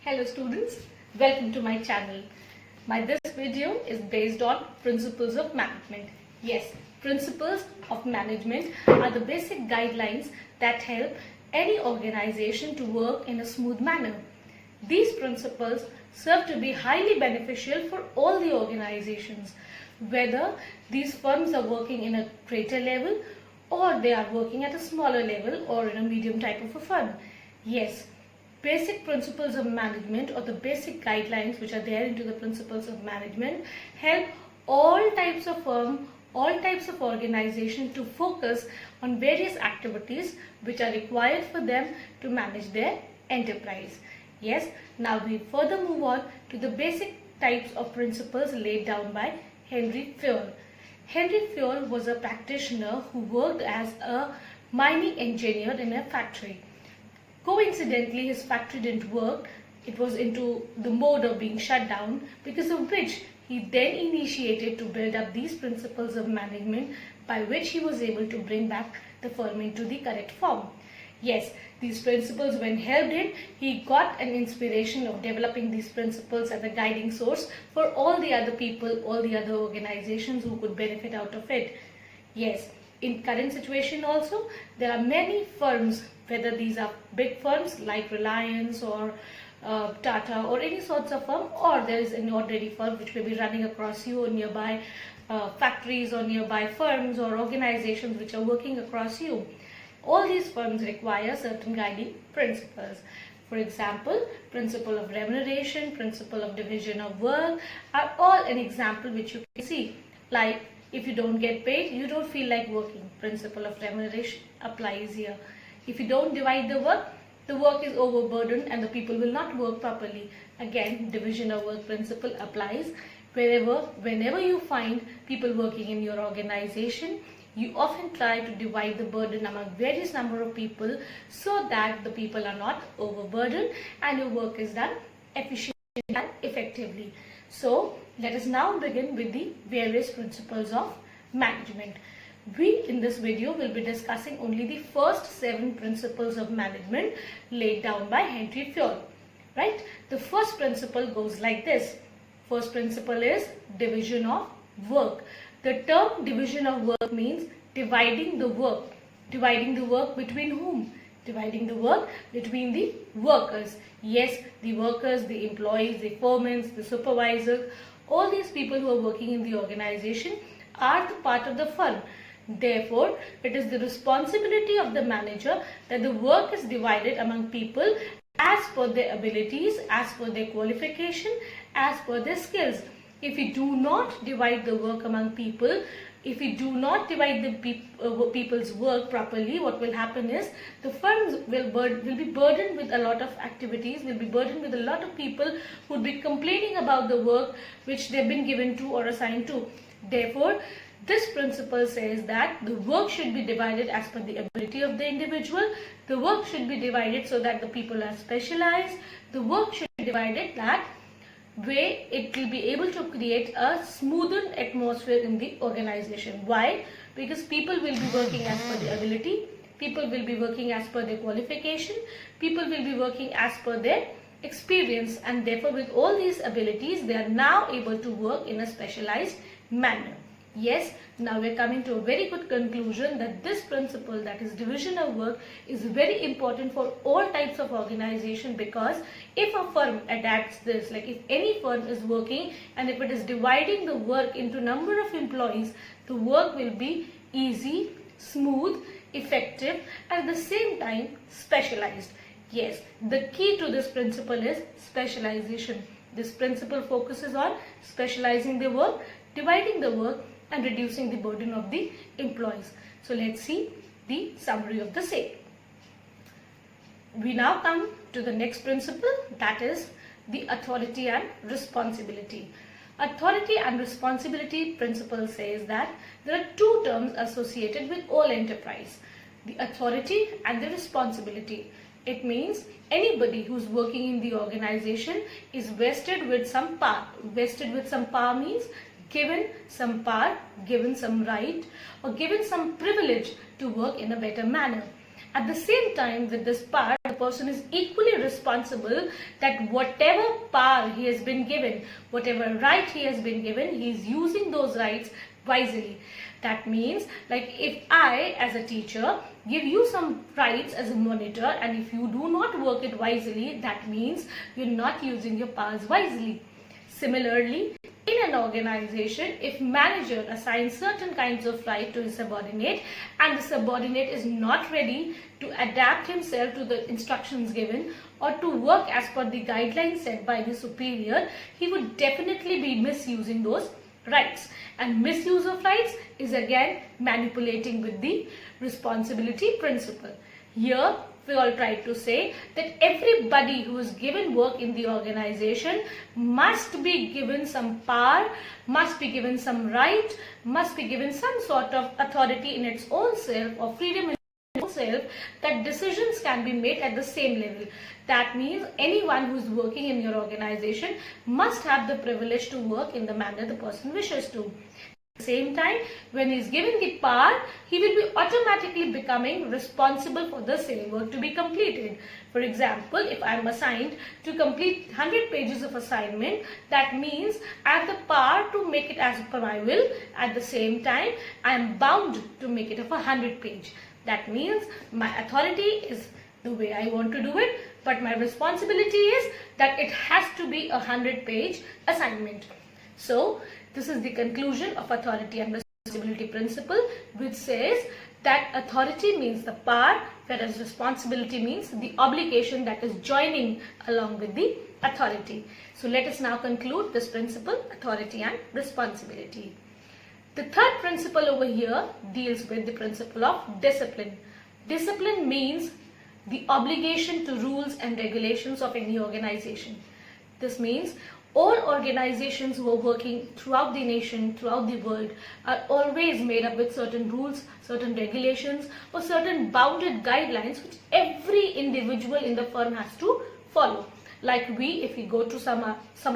Hello students, welcome to my channel. This video is based on principles of management. Yes, principles of management are the basic guidelines that help any organization to work in a smooth manner. These principles serve to be highly beneficial for all the organizations, whether these firms are working in a greater level or they are working at a smaller level or in a medium type of a firm. Yes, basic principles of management or the basic guidelines which are there into the principles of management help all types of firm, all types of organization to focus on various activities which are required for them to manage their enterprise. Yes, now we further move on to the basic types of principles laid down by Henry Fayol. Henry Fayol was a practitioner who worked as a mining engineer in a factory. Coincidentally, his factory didn't work. It was into the mode of being shut down, because of which he then initiated to build up these principles of management by which he was able to bring back the firm into the correct form. Yes, these principles when helped him, he got an inspiration of developing these principles as a guiding source for all the other people, all the other organizations who could benefit out of it. Yes, in current situation also, there are many firms, whether these are big firms like Reliance or Tata or any sorts of firm, or there is an ordinary firm which may be running across you or nearby factories or nearby firms or organizations which are working across you. All these firms require certain guiding principles. For example, principle of remuneration, principle of division of work are all an example which you can see. Like, if you don't get paid, you don't feel like working. Principle of remuneration applies here. If you don't divide the work is overburdened and the people will not work properly. Again, division of work principle applies. Whenever you find people working in your organization, you often try to divide the burden among various number of people so that the people are not overburdened and your work is done efficiently and effectively. So, let us now begin with the various principles of management. We in this video will be discussing only the first 7 principles of management laid down by Henry Fayol. Right? The first principle goes like this. First principle is division of work. The term division of work means dividing the work. Dividing the work between whom? Dividing the work between the workers. Yes, the workers, the employees, the foremen, the supervisors, all these people who are working in the organization are the part of the firm. Therefore, it is the responsibility of the manager that the work is divided among people as per their abilities, as per their qualification, as per their skills. If we do not divide the work among people, if we do not divide the people's work properly, what will happen is the firms will be burdened with a lot of activities, will be burdened with a lot of people who would be complaining about the work which they've been given to or assigned to. Therefore, this principle says that the work should be divided as per the ability of the individual. The work should be divided so that the people are specialized. The work should be divided that way it will be able to create a smoother atmosphere in the organization. Why? Because people will be working as per their ability, people will be working as per their qualification, people will be working as per their experience, and therefore with all these abilities they are now able to work in a specialized manner. Yes, now we are coming to a very good conclusion that this principle, that is division of work, is very important for all types of organization, because if a firm adapts this, like if any firm is working and if it is dividing the work into number of employees, the work will be easy, smooth, effective, and at the same time specialized. Yes, the key to this principle is specialization. This principle focuses on specializing the work, dividing the work, and reducing the burden of the employees. So let's see the summary of the same. We now come to the next principle, that is the authority and responsibility. Authority and responsibility principle says that there are 2 terms associated with all enterprise: the authority and the responsibility. It means anybody who's working in the organization is vested with some power. Vested with some power means given some power, given some right, or given some privilege to work in a better manner. At the same time, with this power, the person is equally responsible that whatever power he has been given, whatever right he has been given, he is using those rights wisely. That means, like, if I as a teacher give you some rights as a monitor, and if you do not work it wisely, that means you're not using your powers wisely. Similarly, in an organization, if manager assigns certain kinds of right to his subordinate and the subordinate is not ready to adapt himself to the instructions given or to work as per the guidelines set by the superior, he would definitely be misusing those rights. And misuse of rights is again manipulating with the responsibility principle. Here we all try to say that everybody who is given work in the organization must be given some power, must be given some right, must be given some sort of authority in its own self or freedom in its own self, that decisions can be made at the same level. That means anyone who is working in your organization must have the privilege to work in the manner the person wishes to. At the same time, when he is given the power, he will be automatically becoming responsible for the same work to be completed. For example, if I am assigned to complete 100 pages of assignment, that means I have the power to make it as per my will. At the same time, I am bound to make it of 100 page. That means my authority is the way I want to do it, but my responsibility is that it has to be a 100-page assignment. So, this is the conclusion of authority and responsibility principle, which says that authority means the power, whereas responsibility means the obligation that is joining along with the authority. So let us now conclude this principle, authority and responsibility. The third principle over here deals with the principle of discipline. Discipline means the obligation to rules and regulations of any organization. This means all organizations who are working throughout the nation, throughout the world, are always made up with certain rules, certain regulations, or certain bounded guidelines which every individual in the firm has to follow. Like if we go to some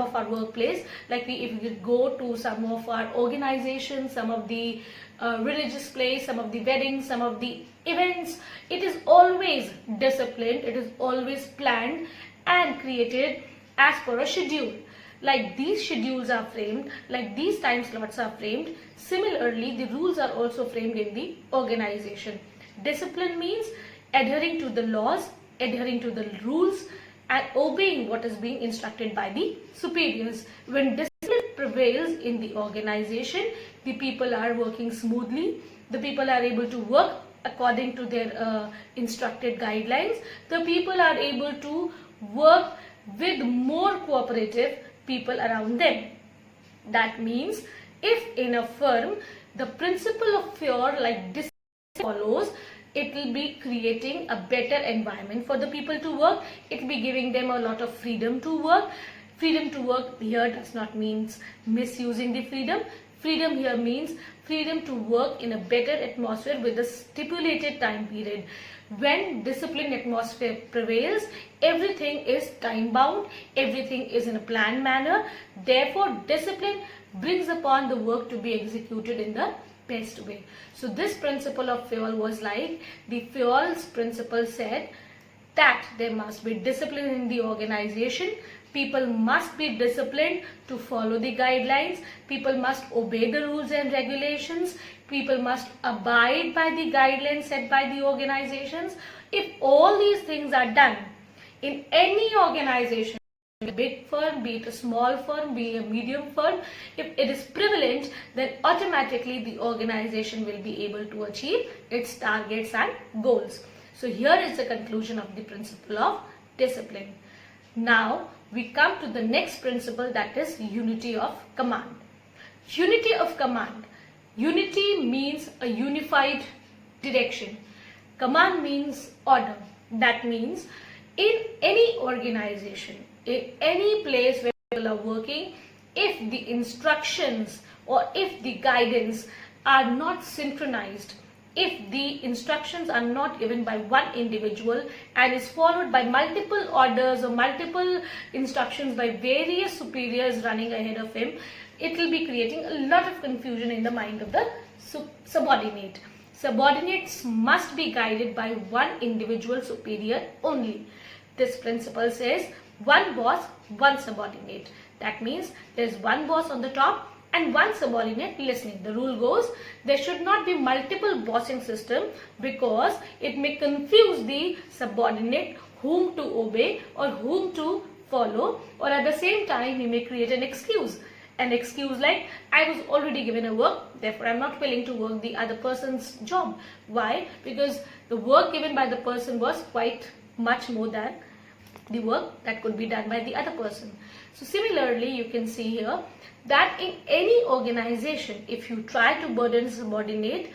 of our workplace, if we go to some of our organizations, some of the religious place, some of the weddings, some of the events, it is always disciplined, it is always planned and created as per a schedule. Like these schedules are framed, like these time slots are framed, similarly the rules are also framed in the organization. Discipline means adhering to the laws, adhering to the rules and obeying what is being instructed by the superiors. When discipline prevails in the organization, the people are working smoothly, the people are able to work according to their instructed guidelines, the people are able to work with more cooperative people around them. That means if in a firm the principle of fear like discipline follows, it will be creating a better environment for the people to work. It will be giving them a lot of freedom to work. Freedom to work here does not mean misusing the freedom. Freedom here means freedom to work in a better atmosphere with a stipulated time period. When disciplined atmosphere prevails, everything is time bound, everything is in a planned manner. Therefore, discipline brings upon the work to be executed in the best way. So this principle of Fayol was like, the Fayol's principle said that there must be discipline in the organization. People must be disciplined to follow the guidelines. People must obey the rules and regulations. People must abide by the guidelines set by the organizations. If all these things are done in any organization, be it a big firm, be it a small firm, be it a medium firm, if it is prevalent, then automatically the organization will be able to achieve its targets and goals. So here is the conclusion of the principle of discipline. Now we come to the next principle, that is unity of command. Unity of command. Unity means a unified direction. Command means order. That means in any organization, in any place where people are working, if the instructions or if the guidance are not synchronized, if the instructions are not given by one individual and is followed by multiple orders or multiple instructions by various superiors running ahead of him, it will be creating a lot of confusion in the mind of the subordinate. subordinates must be guided by one individual superior only. This principle says one boss, one subordinate. That means there's one boss on the top and one subordinate listening. The rule goes there should not be multiple bossing system because it may confuse the subordinate whom to obey or whom to follow, or at the same time he may create an excuse. An excuse like, I was already given a work, therefore I'm not willing to work the other person's job. Why? Because the work given by the person was quite much more than the work that could be done by the other person. So similarly, you can see here that in any organization, if you try to burden subordinate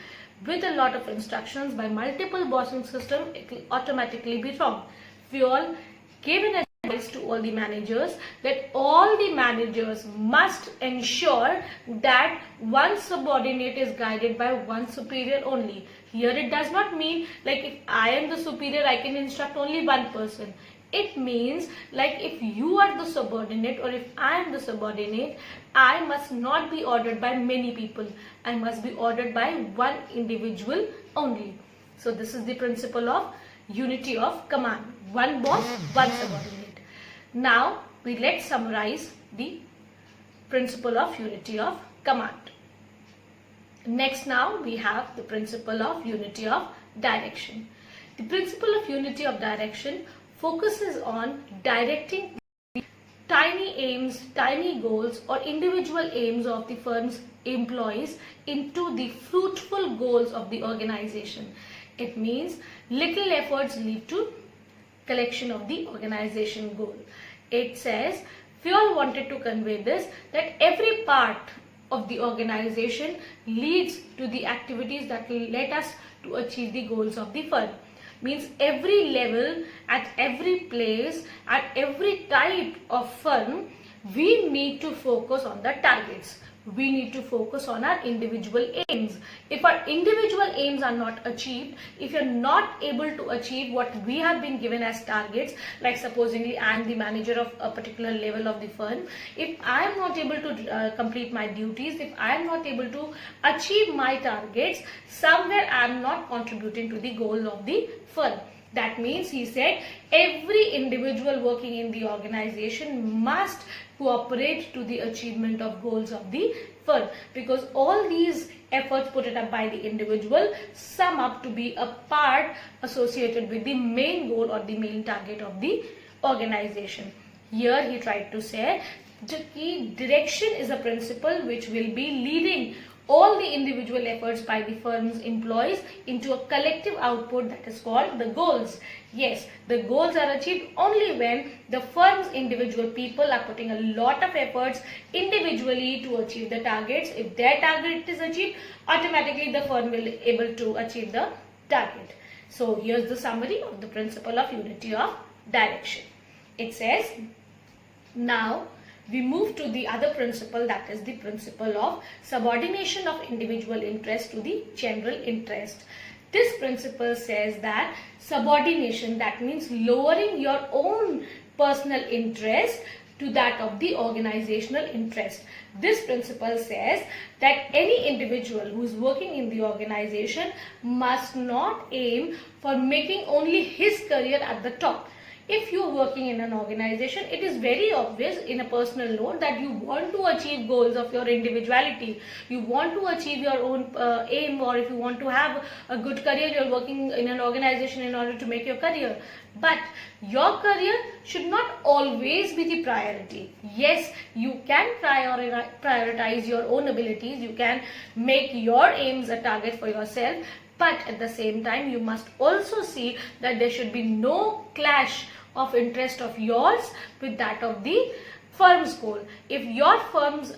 with a lot of instructions by multiple bossing system, it will automatically be wrong. We all gave an advice to all the managers that all the managers must ensure that one subordinate is guided by one superior only. Here it does not mean like if I am the superior, I can instruct only one person. It means like if you are the subordinate or if I am the subordinate, I must not be ordered by many people. I must be ordered by one individual only. So this is the principle of unity of command. One boss, one subordinate. Now let's summarize the principle of unity of command. Next now we have the principle of unity of direction. The principle of unity of direction focuses on directing tiny aims, tiny goals or individual aims of the firm's employees into the fruitful goals of the organization. It means little efforts lead to collection of the organization goal. It says, Fuel wanted to convey this, that every part of the organization leads to the activities that will let us to achieve the goals of the firm. Means every level, at every place, at every type of firm, we need to focus on the targets. We need to focus on our individual aims. If our individual aims are not achieved, if you're not able to achieve what we have been given as targets, like supposingly I am the manager of a particular level of the firm, if I am not able to complete my duties, if I am not able to achieve my targets, somewhere I am not contributing to the goal of the firm. That means, he said, every individual working in the organization must cooperate to the achievement of goals of the firm, because all these efforts put it up by the individual sum up to be a part associated with the main goal or the main target of the organization. Here he tried to say that direction is a principle which will be leading all the individual efforts by the firm's employees into a collective output that is called the goals. Yes, the goals are achieved only when the firm's individual people are putting a lot of efforts individually to achieve the targets. If their target is achieved, automatically the firm will be able to achieve the target. So here's the summary of the principle of unity of direction. It says, now we move to the other principle, that is the principle of subordination of individual interest to the general interest. This principle says that subordination, that means lowering your own personal interest to that of the organizational interest. This principle says that any individual who is working in the organization must not aim for making only his career at the top. If you are working in an organization, it is very obvious in a personal note that you want to achieve goals of your individuality. You want to achieve your own aim, or if you want to have a good career, you are working in an organization in order to make your career. But your career should not always be the priority. Yes, you can prioritize your own abilities. You can make your aims a target for yourself. But at the same time, you must also see that there should be no clash of interest of yours with that of the firm's goal. If your firm's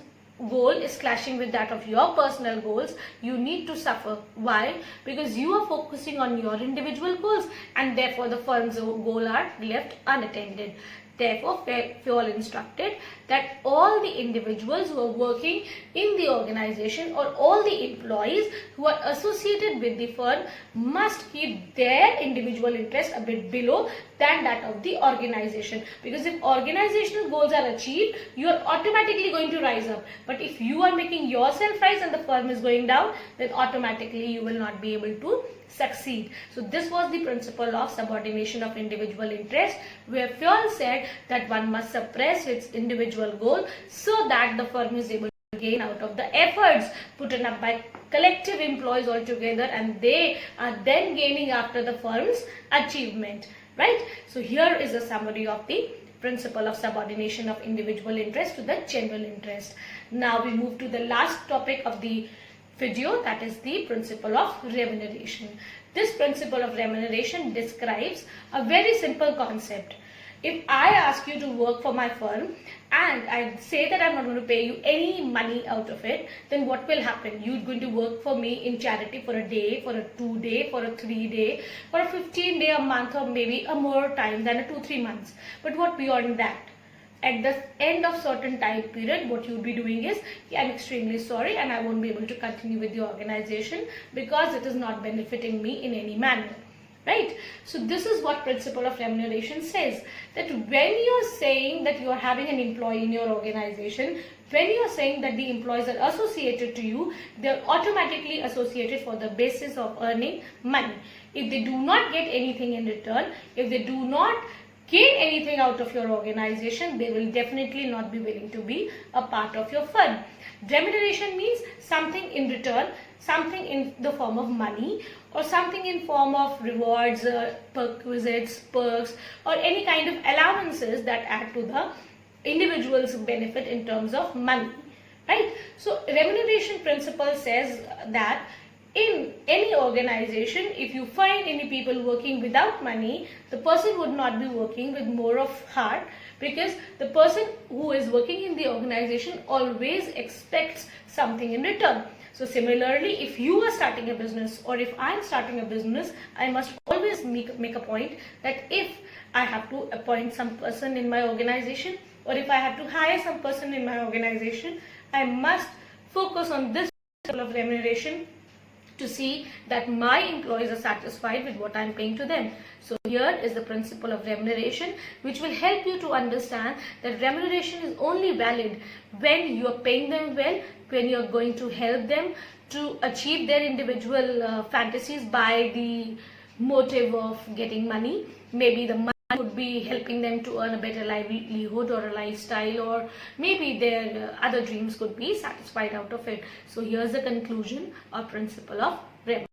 goal is clashing with that of your personal goals, you need to suffer. Why? Because you are focusing on your individual goals and therefore the firm's goal are left unattended. Therefore, we all instructed that all the individuals who are working in the organization or all the employees who are associated with the firm must keep their individual interest a bit below than that of the organization. Because if organizational goals are achieved, you are automatically going to rise up. But if you are making yourself rise and the firm is going down, then automatically you will not be able to succeed. So this was the principle of subordination of individual interest, where Froel said that one must suppress its individual goal so that the firm is able to gain out of the efforts put in up by collective employees altogether, and they are then gaining after the firm's achievement. Right? So here is a summary of the principle of subordination of individual interest to the general interest. Now we move to the last topic of the video, that is the principle of remuneration. This principle of remuneration describes a very simple concept. If I ask you to work for my firm and I say that I'm not going to pay you any money out of it, then what will happen? You're going to work for me in charity for a day, for a 2 day, for a 3 day, for a 15 day, a month, or maybe a more time than a 2-3 months. But what beyond that? At the end of certain time period, what you'll be doing is, I'm extremely sorry and I won't be able to continue with the organization because it is not benefiting me in any manner. Right? So this is what principle of remuneration says, that when you're saying that you are having an employee in your organization, when you're saying that the employees are associated to you, they're automatically associated for the basis of earning money. If they do not get anything in return, if they do not gain anything out of your organization, they will definitely not be willing to be a part of your firm. Remuneration means something in return, something in the form of money, or something in form of rewards, perquisites, perks, or any kind of allowances that add to the individual's benefit in terms of money. Right? So remuneration principle says that in any organization, if you find any people working without money, the person would not be working with more of heart, because the person who is working in the organization always expects something in return. So similarly, if you are starting a business or if I am starting a business, I must always make a point that if I have to appoint some person in my organization or if I have to hire some person in my organization, I must focus on this level of remuneration to see that my employees are satisfied with what I am paying to them. So here is the principle of remuneration, which will help you to understand that remuneration is only valid when you are paying them well, when you are going to help them to achieve their individual fantasies by the motive of getting money. Maybe the money would be helping them to earn a better livelihood or a lifestyle, or maybe their other dreams could be satisfied out of it. So here's the conclusion or principle of remuneration.